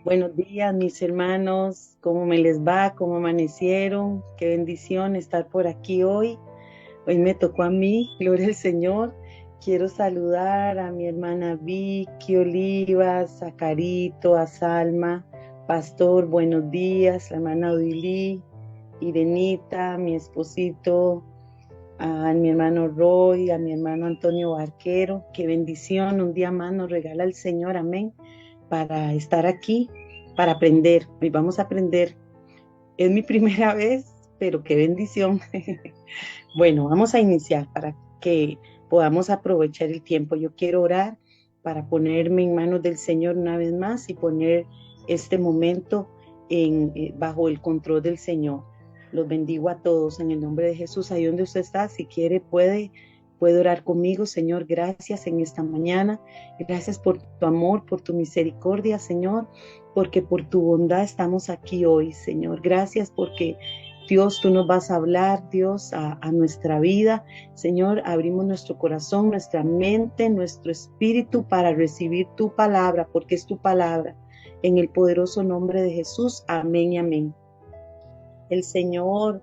Buenos días, mis hermanos. ¿Cómo me les va? ¿Cómo amanecieron? Qué bendición estar por aquí hoy. Hoy me tocó a mí, gloria al Señor. Quiero saludar a mi hermana Vicky Olivas, a Carito, a Salma, Pastor, buenos días, la hermana Odilí, Irenita, mi esposito, a mi hermano Roy, a mi hermano Antonio Barquero. Qué bendición, un día más nos regala el Señor, amén, para estar aquí, para aprender. Hoy vamos a aprender. Es mi primera vez, pero qué bendición. Bueno, vamos a iniciar para que podamos aprovechar el tiempo. Yo quiero orar para ponerme en manos del Señor una vez más y poner este momento bajo el control del Señor. Los bendigo a todos en el nombre de Jesús. Ahí donde usted está, si quiere, puede orar conmigo. Señor, gracias en esta mañana. Gracias por tu amor, por tu misericordia, Señor, porque por tu bondad estamos aquí hoy, Señor. Gracias porque Dios, tú nos vas a hablar, Dios, a nuestra vida. Señor, abrimos nuestro corazón, nuestra mente, nuestro espíritu para recibir tu palabra, porque es tu palabra. En el poderoso nombre de Jesús, amén y amén. El Señor,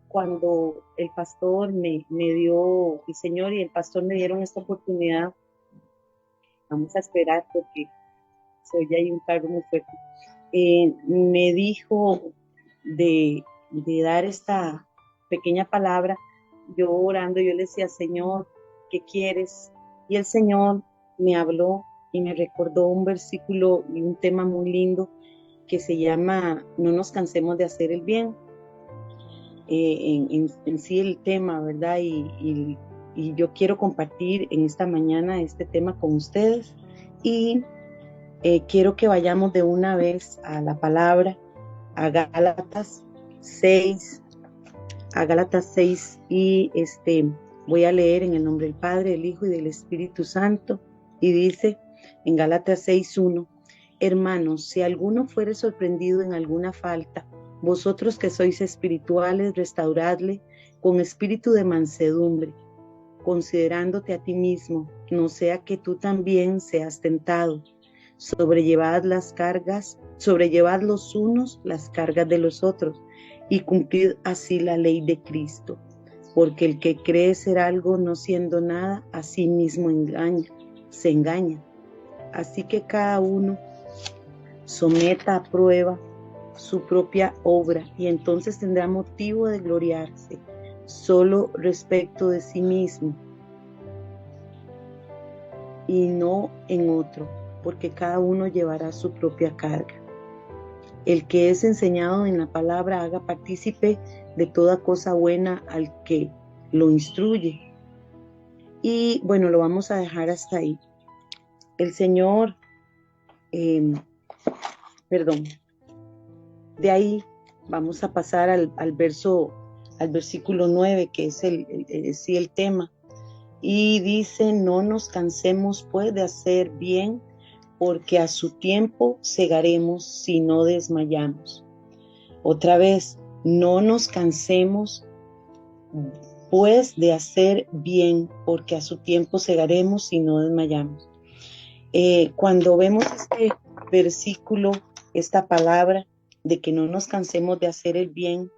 cuando el pastor me dio, el Señor y el pastor me dieron esta oportunidad, vamos a esperar porque se oye ahí un carro muy fuerte, me dijo de dar esta pequeña palabra. Yo orando, yo le decía, Señor, ¿qué quieres? Y el Señor me habló y me recordó un versículo y un tema muy lindo que se llama No nos cansemos de hacer el bien. En sí el tema, ¿verdad? Y yo quiero compartir en esta mañana este tema con ustedes y quiero que vayamos de una vez a la palabra, a Gálatas 6, a Gálatas 6 y voy a leer en el nombre del Padre, del Hijo y del Espíritu Santo, y dice en Gálatas 6:1: Hermanos, si alguno fuere sorprendido en alguna falta, vosotros que sois espirituales, restauradle con espíritu de mansedumbre, considerándote a ti mismo, no sea que tú también seas tentado. Sobrellevad los unos las cargas de los otros, y cumplid así la ley de Cristo. Porque el que cree ser algo no siendo nada, a sí mismo se engaña. Así que cada uno someta a prueba su propia obra, y entonces tendrá motivo de gloriarse solo respecto de sí mismo y no en otro, porque cada uno llevará su propia carga. El que es enseñado en la palabra haga partícipe de toda cosa buena al que lo instruye. Y bueno, lo vamos a dejar hasta ahí. El Señor, perdón, de ahí vamos a pasar al versículo 9, que es sí, el tema. Y dice, no nos cansemos pues de hacer bien, porque a su tiempo segaremos si no desmayamos. Otra vez, no nos cansemos pues de hacer bien, porque a su tiempo segaremos si no desmayamos. Cuando vemos este versículo, esta palabra de que no nos cansemos de hacer el bien,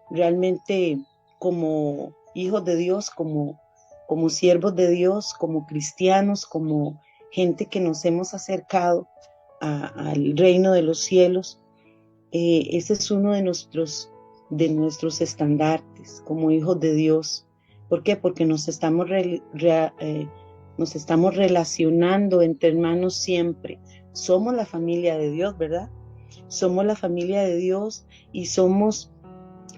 realmente como hijos de Dios, como siervos de Dios, como cristianos, como gente que nos hemos acercado al reino de los cielos, ese es uno de nuestros estandartes como hijos de Dios. ¿Por qué? Porque nos estamos relacionando entre hermanos siempre. Somos la familia de Dios, ¿verdad? Somos la familia de Dios y somos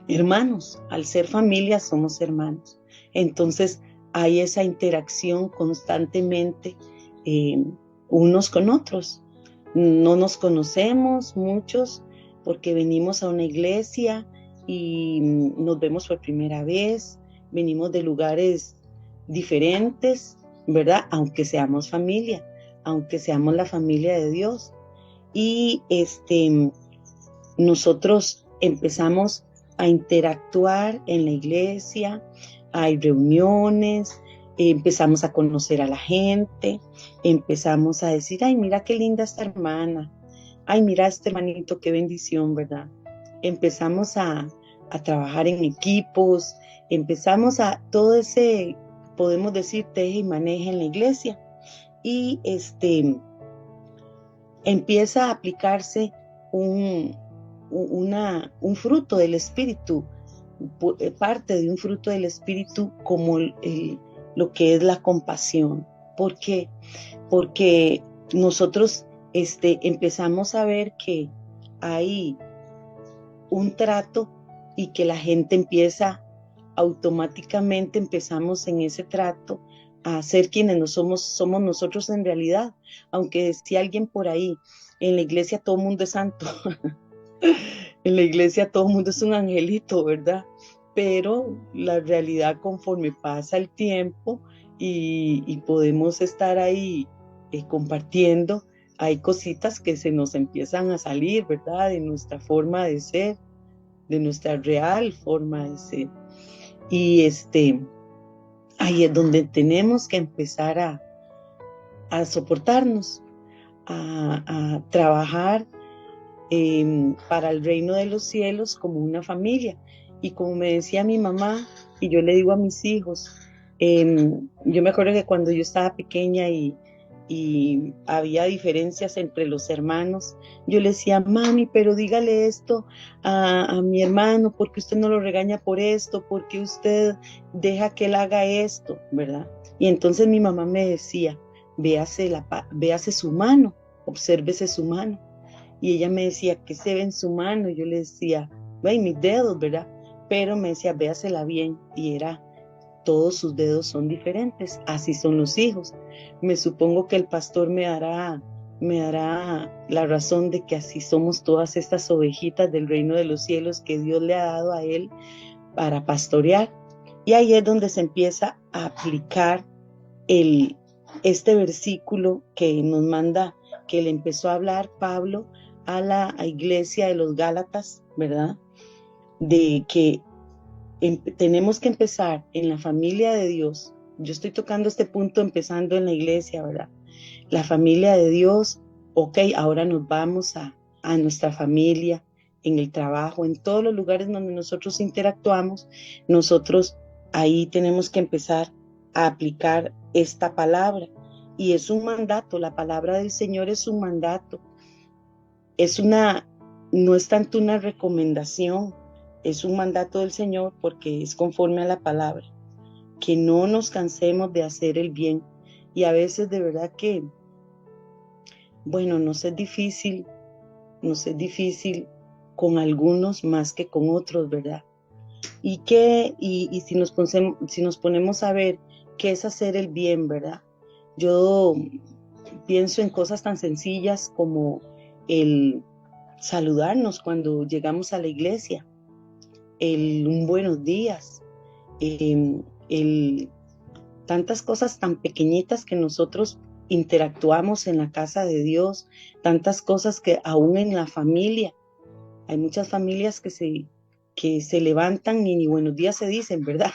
hermanos. Al ser familia somos hermanos. Entonces hay esa interacción constantemente unos con otros. No nos conocemos muchos porque venimos a una iglesia y nos vemos por primera vez, venimos de lugares diferentes, ¿verdad? Aunque seamos familia, aunque seamos la familia de Dios. Y nosotros empezamos a interactuar en la iglesia, hay reuniones, empezamos a conocer a la gente, empezamos a decir, ay, mira qué linda esta hermana, ay, mira este hermanito, qué bendición, ¿verdad? Empezamos a trabajar en equipos, empezamos a todo ese, podemos decir, teje y maneje en la iglesia. Y empieza a aplicarse un, un fruto del Espíritu, parte de un fruto del Espíritu como lo que es la compasión. ¿Por qué? Porque nosotros empezamos a ver que hay un trato y que la gente empieza automáticamente, empezamos en ese trato a ser quienes no somos nosotros en realidad. Aunque decía alguien por ahí, en la iglesia todo el mundo es santo, en la iglesia todo el mundo es un angelito, ¿verdad? Pero la realidad, conforme pasa el tiempo y podemos estar ahí compartiendo, hay cositas que se nos empiezan a salir, ¿verdad? De nuestra forma de ser, de nuestra real forma de ser. Y ahí es donde tenemos que empezar a soportarnos, a trabajar para el reino de los cielos como una familia. Y como me decía mi mamá, y yo le digo a mis hijos, yo me acuerdo que cuando yo estaba pequeña y había diferencias entre los hermanos, yo le decía, mami, pero dígale esto a mi hermano, porque usted no lo regaña por esto, porque usted deja que él haga esto, ¿verdad? Y entonces mi mamá me decía, véase su mano, obsérvese su mano. Y ella me decía, ¿qué se ve en su mano? Y yo le decía, ve, mis dedos, ¿verdad? Pero me decía, véasela bien. Y era, todos sus dedos son diferentes, así son los hijos. Me supongo que el pastor me dará la razón de que así somos todas estas ovejitas del reino de los cielos que Dios le ha dado a él para pastorear. Y ahí es donde se empieza a aplicar este versículo que nos manda, que le empezó a hablar Pablo a la iglesia de los Gálatas, ¿verdad? De que tenemos que empezar en la familia de Dios. Yo estoy tocando este punto empezando en la iglesia, ¿verdad? La familia de Dios, ok, ahora nos vamos a nuestra familia, en el trabajo, en todos los lugares donde nosotros interactuamos, nosotros ahí tenemos que empezar a aplicar esta palabra. Y es un mandato, la palabra del Señor es un mandato. No es tanto una recomendación, es un mandato del Señor porque es conforme a la palabra. Que no nos cansemos de hacer el bien. Y a veces de verdad que, bueno, nos es difícil con algunos más que con otros, ¿verdad? Y si nos ponemos a ver qué es hacer el bien, ¿verdad? Yo pienso en cosas tan sencillas como el saludarnos cuando llegamos a la iglesia, un buenos días, tantas cosas tan pequeñitas que nosotros interactuamos en la casa de Dios, tantas cosas que aún en la familia, hay muchas familias que se levantan y ni buenos días se dicen, ¿verdad?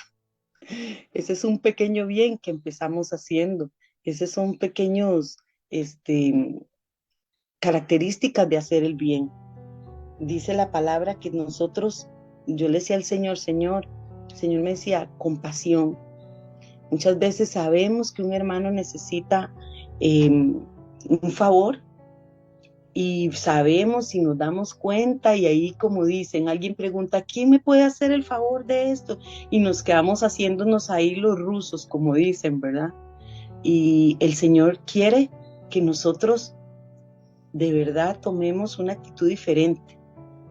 Ese es un pequeño bien que empezamos haciendo, esos son pequeños, características de hacer el bien. Dice la palabra que nosotros, yo le decía al Señor, el Señor me decía, compasión. Muchas veces sabemos que un hermano necesita un favor y sabemos y nos damos cuenta y ahí como dicen, alguien pregunta, ¿quién me puede hacer el favor de esto? Y nos quedamos haciéndonos ahí los rusos, como dicen, ¿verdad? Y el Señor quiere que nosotros de verdad tomemos una actitud diferente.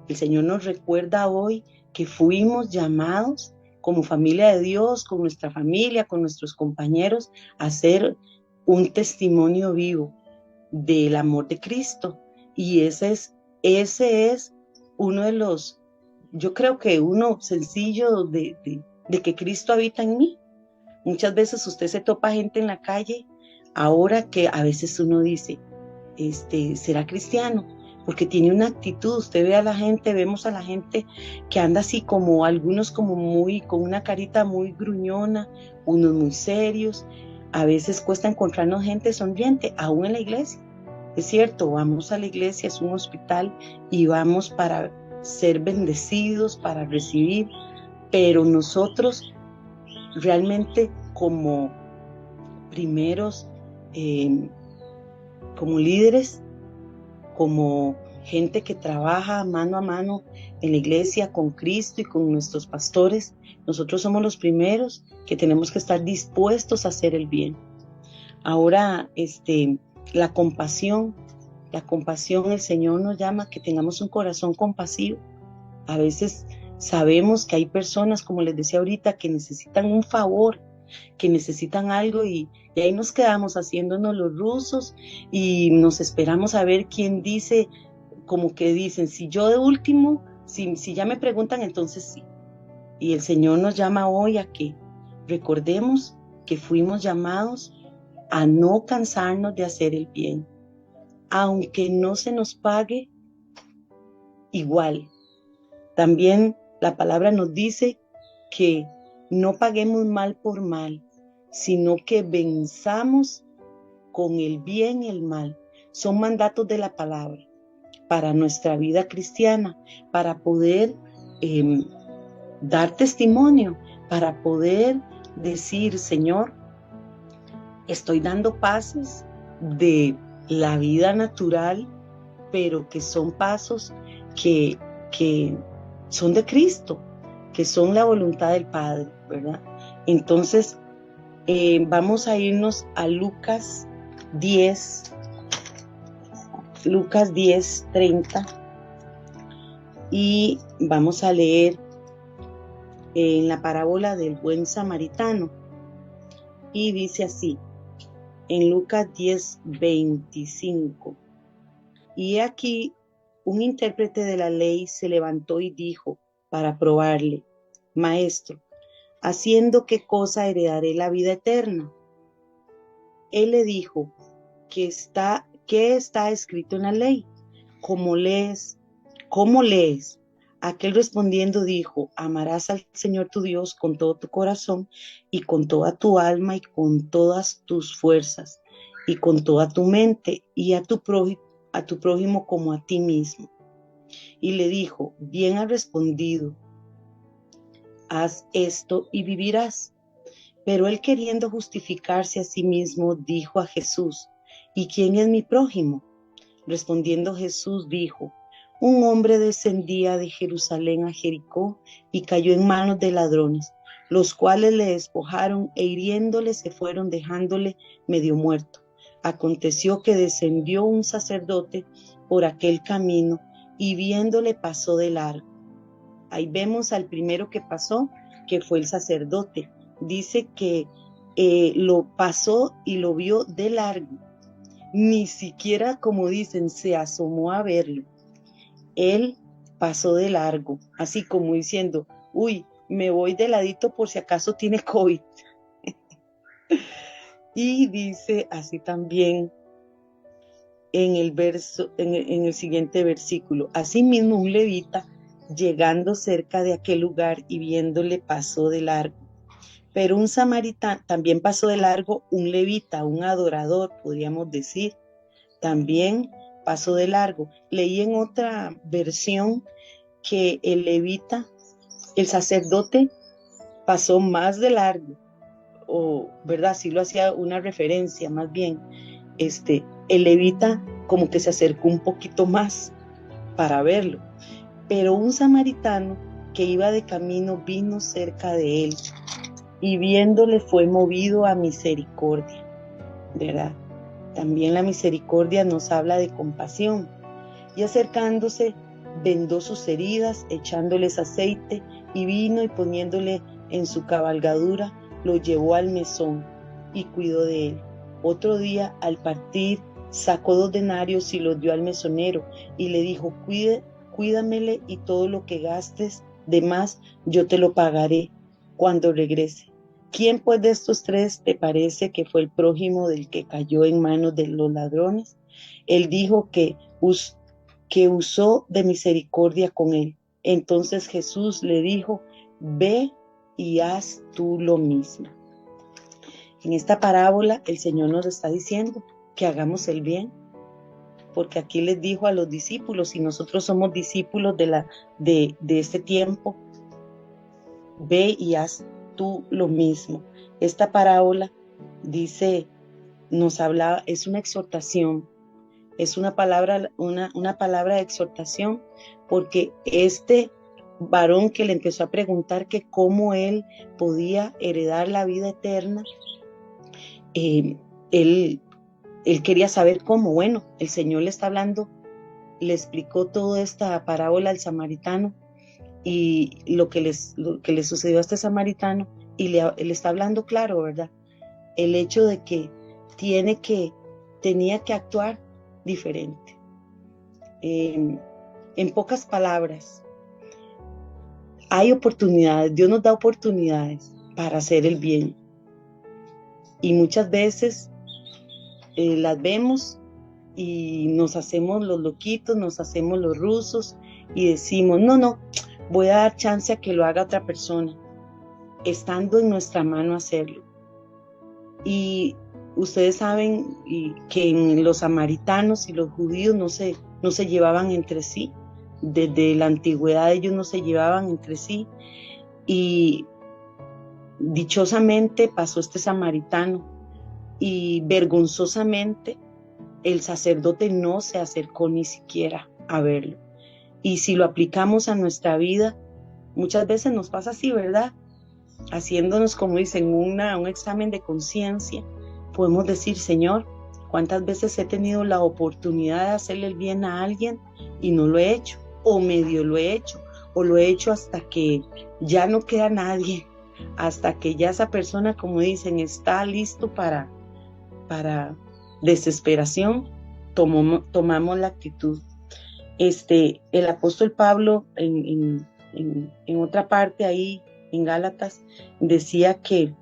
El Señor nos recuerda hoy que fuimos llamados como familia de Dios, con nuestra familia, con nuestros compañeros, a ser un testimonio vivo del amor de Cristo. Y ese es uno de los, yo creo que uno sencillo de que Cristo habita en mí. Muchas veces usted se topa gente en la calle, ahora que a veces uno dice, ¿será cristiano? Porque tiene una actitud, usted ve a la gente, vemos a la gente que anda así como algunos como con una carita muy gruñona, unos muy serios, a veces cuesta encontrarnos gente sonriente, aún en la iglesia, Es cierto, vamos a la iglesia, es un hospital y vamos para ser bendecidos, para recibir, pero nosotros realmente como primeros, como líderes, como gente que trabaja mano a mano en la iglesia con Cristo y con nuestros pastores, nosotros somos los primeros que tenemos que estar dispuestos a hacer el bien. Ahora, la compasión, el Señor nos llama a que tengamos un corazón compasivo. A veces sabemos que hay personas, como les decía ahorita, que necesitan un favor, que necesitan algo y ahí nos quedamos haciéndonos los rusos y nos esperamos a ver quién dice, como que dicen, si yo de último, si ya me preguntan, entonces sí. Y el Señor nos llama hoy a que recordemos que fuimos llamados a no cansarnos de hacer el bien, aunque no se nos pague igual. También la palabra nos dice que no paguemos mal por mal, sino que venzamos con el bien y el mal. Son mandatos de la palabra para nuestra vida cristiana, para poder dar testimonio, para poder decir, Señor, estoy dando pasos de la vida natural, pero que son pasos que son de Cristo, que son la voluntad del Padre, ¿verdad? Entonces, vamos a irnos a Lucas 10:30, y vamos a leer en la parábola del buen samaritano. Y dice así, en Lucas 10:25, y aquí un intérprete de la ley se levantó y dijo para probarle, Maestro, ¿haciendo qué cosa heredaré la vida eterna? Él le dijo, ¿qué está escrito en la ley? ¿Cómo lees? Aquel respondiendo dijo, amarás al Señor tu Dios con todo tu corazón y con toda tu alma y con todas tus fuerzas y con toda tu mente y a tu prójimo como a ti mismo. Y le dijo, bien has respondido, haz esto y vivirás. Pero él, queriendo justificarse a sí mismo, dijo a Jesús, ¿y quién es mi prójimo? Respondiendo Jesús dijo, un hombre descendía de Jerusalén a Jericó y cayó en manos de ladrones, los cuales le despojaron e hiriéndole se fueron dejándole medio muerto. Aconteció que descendió un sacerdote por aquel camino y viéndole pasó de largo. Ahí vemos al primero que pasó, que fue el sacerdote. Dice que lo pasó y lo vio de largo. Ni siquiera, como dicen, se asomó a verlo. Él pasó de largo, así como diciendo, uy, me voy de ladito por si acaso tiene COVID. Y dice así también en el siguiente versículo, asimismo un levita, llegando cerca de aquel lugar y viéndole, pasó de largo. Pero un samaritano también pasó de largo, un levita, un adorador, podríamos decir, también pasó de largo. Leí en otra versión que el levita, el sacerdote, pasó más de largo, o verdad, sí lo hacía una referencia más bien. El levita como que se acercó un poquito más para verlo, pero un samaritano que iba de camino vino cerca de él y viéndole fue movido a misericordia, ¿verdad? También la misericordia nos habla de compasión. Y acercándose, vendó sus heridas, echándoles aceite y vino y poniéndole en su cabalgadura, lo llevó al mesón y cuidó de él. Otro día, al partir, sacó 2 denarios y los dio al mesonero y le dijo, cuídamele y todo lo que gastes de más yo te lo pagaré cuando regrese. ¿Quién pues de estos 3 te parece que fue el prójimo del que cayó en manos de los ladrones? Él dijo que usó de misericordia con él. Entonces Jesús le dijo, ve y haz tú lo mismo. En esta parábola el Señor nos está diciendo que hagamos el bien, porque aquí les dijo a los discípulos, y nosotros somos discípulos de este tiempo, ve y haz tú lo mismo. Esta parábola dice, nos habla, es una exhortación, es una palabra de exhortación, porque este varón que le empezó a preguntar que cómo él podía heredar la vida eterna, él, él quería saber cómo. Bueno, el Señor le está hablando, le explicó toda esta parábola al samaritano y lo que le sucedió a este samaritano, y le está hablando claro, ¿verdad? El hecho de que tenía que actuar diferente. En pocas palabras, hay oportunidades, Dios nos da oportunidades para hacer el bien. Y muchas veces las vemos y nos hacemos los loquitos, nos hacemos los rusos y decimos, no, voy a dar chance a que lo haga otra persona, estando en nuestra mano hacerlo. Y ustedes saben que en los samaritanos y los judíos no se llevaban entre sí. Desde la antigüedad ellos no se llevaban entre sí. Y dichosamente pasó este samaritano y vergonzosamente el sacerdote no se acercó ni siquiera a verlo. Y si lo aplicamos a nuestra vida, muchas veces nos pasa así, ¿verdad? Haciéndonos, como dicen, un examen de conciencia, podemos decir, Señor, ¿cuántas veces he tenido la oportunidad de hacerle el bien a alguien y no lo he hecho? O medio lo he hecho, o lo he hecho hasta que ya no queda nadie, hasta que ya esa persona, como dicen, está listo para desesperación, tomamos la actitud. El apóstol Pablo en otra parte ahí en Gálatas decía que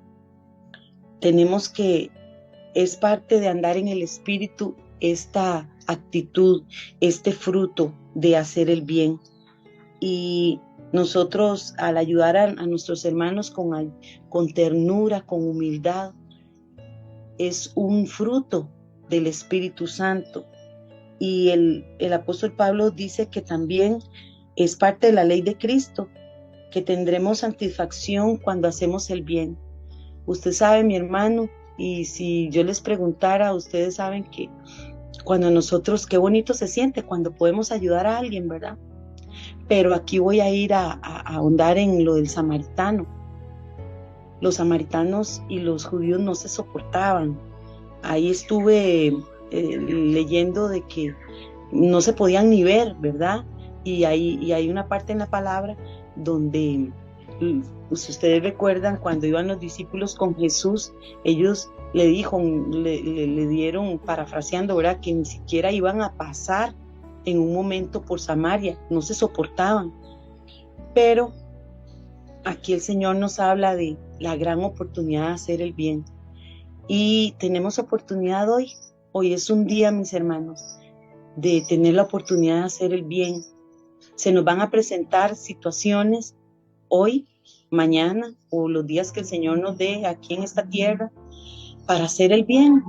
es parte de andar en el Espíritu esta actitud, este fruto de hacer el bien. Y nosotros, al ayudar a nuestros hermanos con ternura, con humildad, es un fruto del Espíritu Santo. Y el apóstol Pablo dice que también es parte de la ley de Cristo, que tendremos satisfacción cuando hacemos el bien. Usted sabe, mi hermano, y si yo les preguntara, ustedes saben que cuando nosotros, qué bonito se siente cuando podemos ayudar a alguien, ¿verdad? Pero aquí voy a ir a ahondar en lo del samaritano. Los samaritanos y los judíos no se soportaban. Ahí estuve leyendo de que no se podían ni ver, ¿verdad? Y hay una parte en la palabra donde, pues, ustedes recuerdan cuando iban los discípulos con Jesús, ellos le dieron, parafraseando, ¿verdad?, que ni siquiera iban a pasar en un momento por Samaria, no se soportaban. Pero aquí el Señor nos habla de la gran oportunidad de hacer el bien. Y tenemos oportunidad hoy. Hoy es un día, mis hermanos, de tener la oportunidad de hacer el bien. Se nos van a presentar situaciones hoy, mañana o los días que el Señor nos dé aquí en esta tierra para hacer el bien.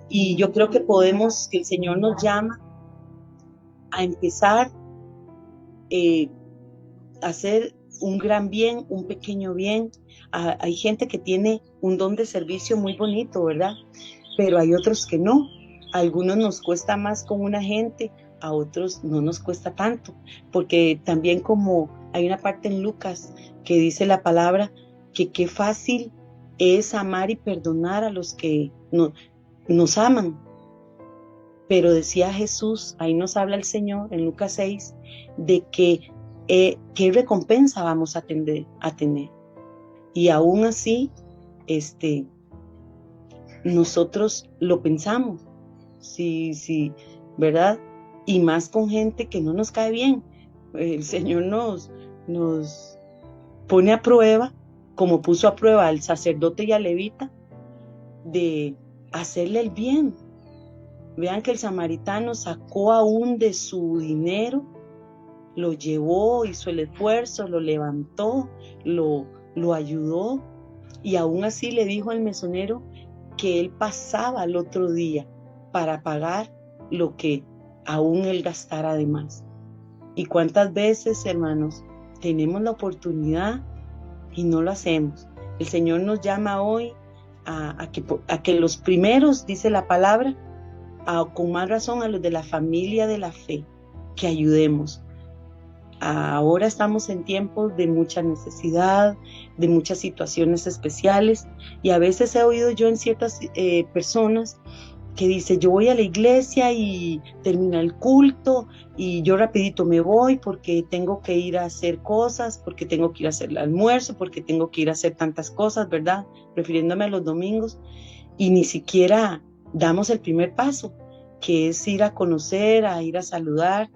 Y yo creo que el Señor nos llama a empezar a hacer un gran bien, un pequeño bien. Hay gente que tiene un don de servicio muy bonito, ¿verdad? Pero hay otros que no. A algunos nos cuesta más con una gente, a otros no nos cuesta tanto, porque también, como hay una parte en Lucas que dice la palabra, que qué fácil es amar y perdonar a los que nos aman. Pero decía Jesús, ahí nos habla el Señor en Lucas 6, de que qué recompensa vamos a tener. Y aún así, nosotros lo pensamos, sí, ¿verdad? Y más con gente que no nos cae bien. El Señor nos pone a prueba, como puso a prueba al sacerdote y al levita, de hacerle el bien. Vean que el samaritano sacó aún de su dinero, lo llevó, hizo el esfuerzo, lo levantó, lo ayudó, y aún así le dijo al mesonero que él pasaba al otro día para pagar lo que aún el gastar además. ¿Y cuántas veces, hermanos, tenemos la oportunidad y no lo hacemos? El Señor nos llama hoy a que los primeros, dice la palabra, con más razón a los de la familia de la fe, que ayudemos. Ahora estamos en tiempos de mucha necesidad, de muchas situaciones especiales, y a veces he oído yo en ciertas personas que dice: yo voy a la iglesia y termina el culto y yo rapidito me voy porque tengo que ir a hacer cosas, porque tengo que ir a hacer el almuerzo, porque tengo que ir a hacer tantas cosas, ¿verdad? Refiriéndome a los domingos, y ni siquiera damos el primer paso, que es ir a conocer, a ir a saludar.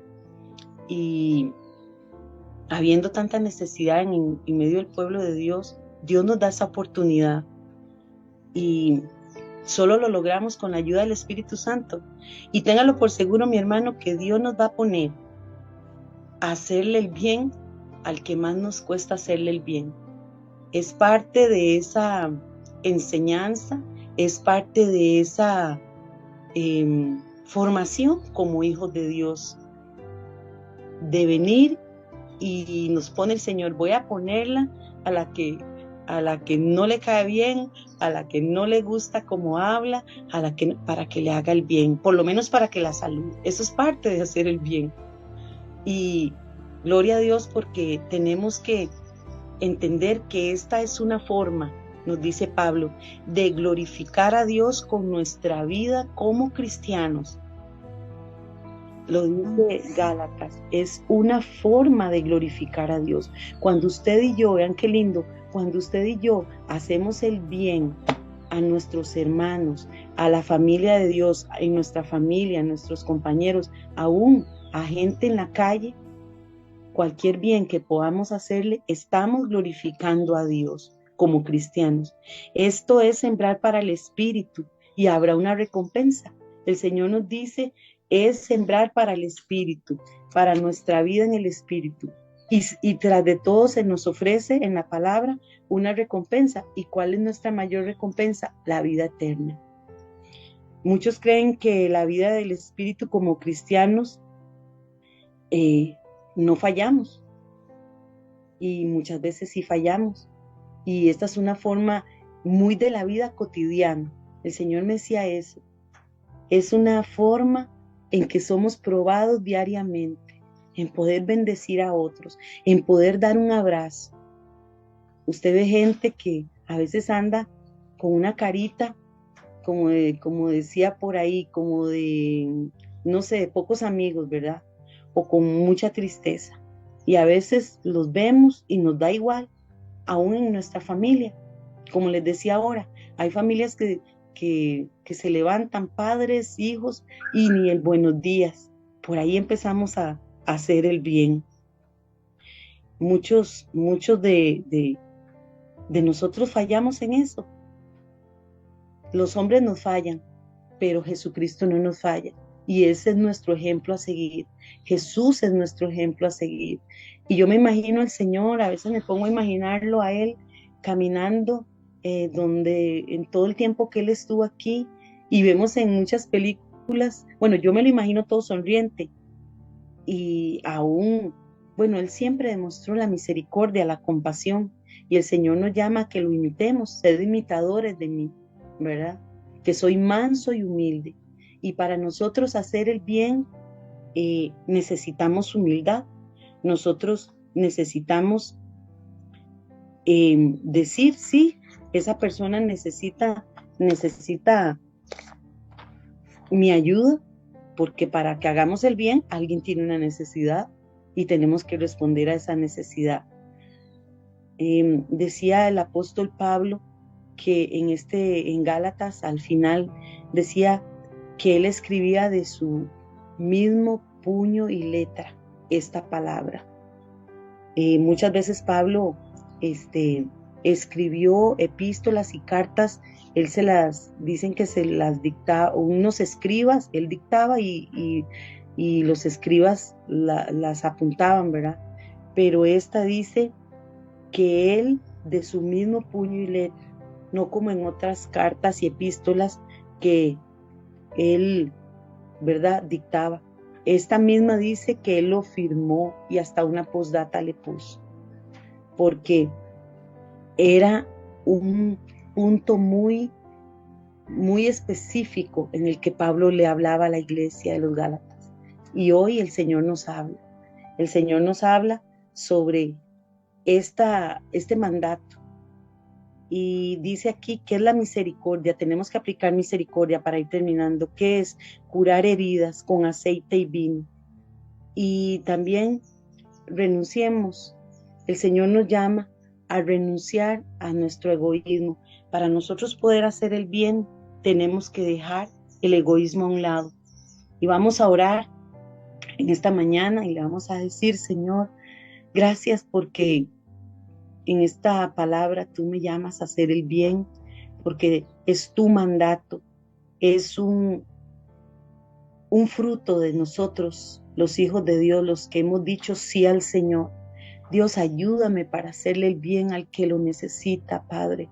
Y habiendo tanta necesidad en medio del pueblo de Dios, Dios nos da esa oportunidad. Y solo lo logramos con la ayuda del Espíritu Santo. Y téngalo por seguro, mi hermano, que Dios nos va a poner a hacerle el bien al que más nos cuesta hacerle el bien. Es parte de esa enseñanza, es parte de esa formación como hijos de Dios, de venir y nos pone el Señor: voy a ponerla a la que no le cae bien, a la que no le gusta cómo habla, para que le haga el bien, por lo menos para que la salude. Eso es parte de hacer el bien. Y gloria a Dios, porque tenemos que entender que esta es una forma, nos dice Pablo, de glorificar a Dios con nuestra vida como cristianos. Lo dice Gálatas, es una forma de glorificar a Dios. Cuando usted y yo, vean qué lindo, cuando usted y yo hacemos el bien a nuestros hermanos, a la familia de Dios, en nuestra familia, a nuestros compañeros, aún a gente en la calle, cualquier bien que podamos hacerle, estamos glorificando a Dios como cristianos. Esto es sembrar para el Espíritu y habrá una recompensa. El Señor nos dice: es sembrar para el Espíritu, para nuestra vida en el Espíritu. Y tras de todo se nos ofrece en la palabra una recompensa. ¿Y cuál es nuestra mayor recompensa? La vida eterna. Muchos creen que la vida del Espíritu como cristianos no fallamos, y muchas veces sí fallamos. Y esta es una forma muy de la vida cotidiana. El Señor me decía eso. Es una forma en que somos probados diariamente, en poder bendecir a otros, en poder dar un abrazo. Usted ve gente que a veces anda con una carita, como decía por ahí, como de, no sé, de pocos amigos, ¿verdad? O con mucha tristeza. Y a veces los vemos y nos da igual, aún en nuestra familia. Como les decía ahora, hay familias que se levantan, padres, hijos, y ni el buenos días. Por ahí empezamos a hacer el bien. Muchos de nosotros fallamos en eso. Los hombres nos fallan, pero Jesucristo no nos falla. Y ese es nuestro ejemplo a seguir. Jesús es nuestro ejemplo a seguir. Y yo me imagino al Señor, a veces me pongo a imaginarlo a Él caminando donde en todo el tiempo que Él estuvo aquí, y vemos en muchas películas, bueno, yo me lo imagino todo sonriente, y aún, bueno, Él siempre demostró la misericordia, la compasión, y el Señor nos llama a que lo imitemos, sed imitadores de mí, ¿verdad? Que soy manso y humilde. Y para nosotros hacer el bien necesitamos humildad. Nosotros necesitamos decir: sí, esa persona necesita mi ayuda, porque para que hagamos el bien, alguien tiene una necesidad y tenemos que responder a esa necesidad. Decía el apóstol Pablo que en Gálatas, al final, decía que él escribía de su mismo puño y letra esta palabra. Muchas veces Pablo escribió epístolas y cartas. Dicen que se las dictaba, unos escribas, él dictaba y los escribas las apuntaban, ¿verdad? Pero esta dice que él de su mismo puño y letra, no como en otras cartas y epístolas que él, ¿verdad?, dictaba, Esta misma dice que Él lo firmó y hasta una postdata le puso, porque era un punto muy, muy específico en el que Pablo le hablaba a la iglesia de los Gálatas. Y hoy el Señor nos habla. El Señor nos habla sobre este mandato. Y dice aquí que es la misericordia. Tenemos que aplicar misericordia para ir terminando. ¿Qué es? Curar heridas con aceite y vino. Y también renunciemos. El Señor nos llama a renunciar a nuestro egoísmo. Para nosotros poder hacer el bien, tenemos que dejar el egoísmo a un lado. Y vamos a orar en esta mañana y le vamos a decir, Señor, gracias porque en esta palabra tú me llamas a hacer el bien, porque es tu mandato, es un fruto de nosotros, los hijos de Dios, los que hemos dicho sí al Señor. Dios, ayúdame para hacerle el bien al que lo necesita, Padre.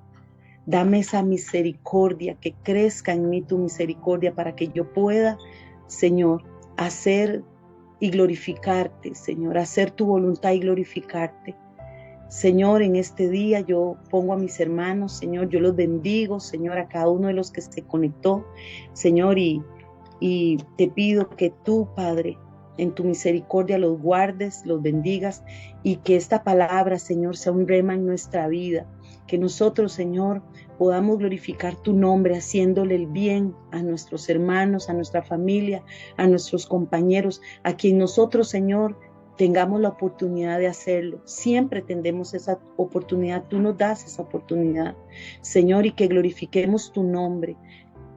Dame esa misericordia, que crezca en mí tu misericordia para que yo pueda, Señor, hacer y glorificarte, Señor, hacer tu voluntad y glorificarte. Señor, en este día yo pongo a mis hermanos, Señor, yo los bendigo, Señor, a cada uno de los que se conectó, Señor, y te pido que tú, Padre, en tu misericordia los guardes, los bendigas y que esta palabra, Señor, sea un rema en nuestra vida. Que nosotros, Señor, podamos glorificar tu nombre haciéndole el bien a nuestros hermanos, a nuestra familia, a nuestros compañeros, a quien nosotros, Señor, tengamos la oportunidad de hacerlo. Siempre tendremos esa oportunidad. Tú nos das esa oportunidad, Señor, y que glorifiquemos tu nombre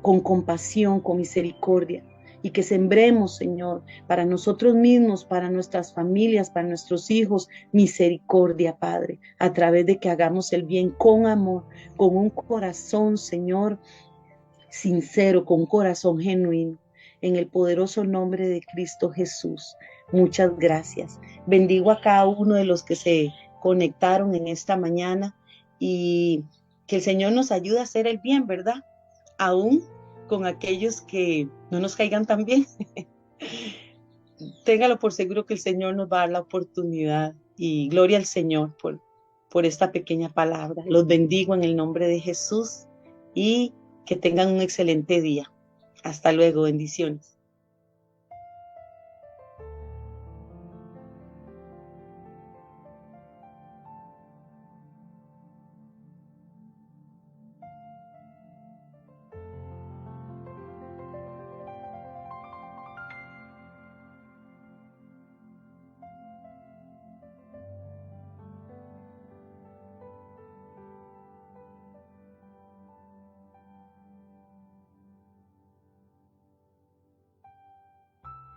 con compasión, con misericordia, y que sembremos, Señor, para nosotros mismos, para nuestras familias, para nuestros hijos, misericordia, Padre, a través de que hagamos el bien con amor, con un corazón, Señor, sincero, con un corazón genuino, en el poderoso nombre de Cristo Jesús. Muchas gracias. Bendigo a cada uno de los que se conectaron en esta mañana y que el Señor nos ayude a hacer el bien, ¿verdad? Aún con aquellos que no nos caigan tan bien. Téngalo por seguro que el Señor nos va a dar la oportunidad y gloria al Señor por esta pequeña palabra. Los bendigo en el nombre de Jesús y que tengan un excelente día. Hasta luego, bendiciones.